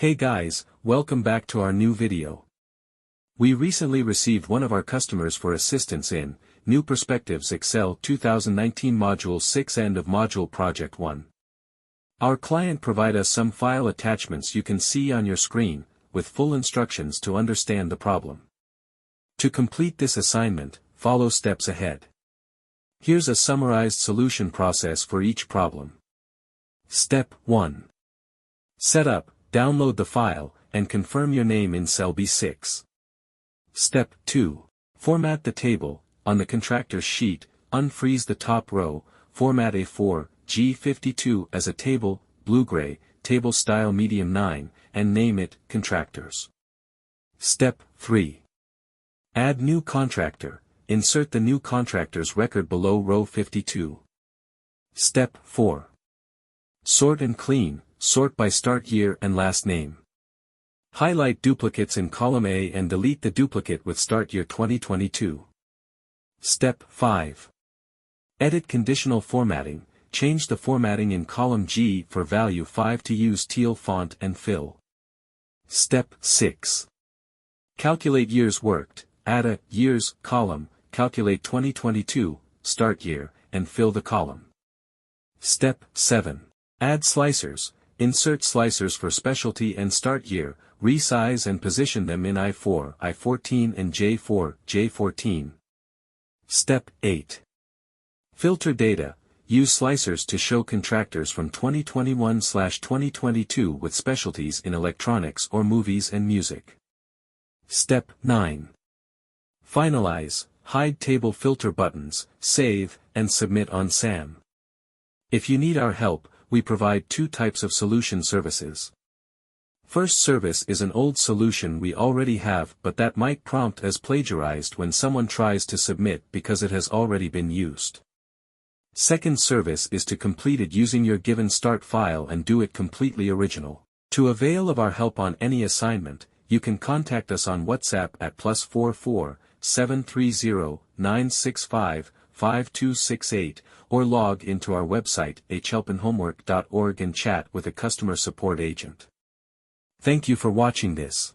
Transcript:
Hey guys, welcome back to our new video. We recently received one of our customers for assistance in New Perspectives Excel 2019 Module 6 End of Module Project 1. Our client provide us some file attachments you can see on your screen, with full instructions to understand the problem. To complete this assignment, follow steps ahead. Here's a summarized solution process for each problem. Step 1. Setup. Download the file, and confirm your name in cell B6. Step 2. Format the table. On the contractor sheet, unfreeze the top row, format A4, G52 as a table, blue-gray, table style medium 9, and name it Contractors. Step 3. Add new contractor. Insert the new contractor's record below row 52. Step 4. Sort and clean. Sort by start year and last name. Highlight duplicates in column A and delete the duplicate with start year 2022. Step 5. Edit conditional formatting. Change the formatting in column G for value 5 to use teal font and fill. Step 6. Calculate years worked. Add a years column, calculate 2022, start year, and fill the column. Step 7. Add slicers. Insert slicers for specialty and start year, resize and position them in I4, I14 and J4, J14. Step 8. Filter data. Use slicers to show contractors from 2021/2022 with specialties in electronics or movies and music. Step 9. Finalize. Hide table filter buttons, save, and submit on SAM. If you need our help, we provide two types of solution services. First service is an old solution we already have but that might prompt as plagiarized when someone tries to submit because it has already been used. Second service is to complete it using your given start file and do it completely original. To avail of our help on any assignment, you can contact us on WhatsApp at +44 730 965 5268, or log into our website xlsx.org and chat with a customer support agent. Thank you for watching this.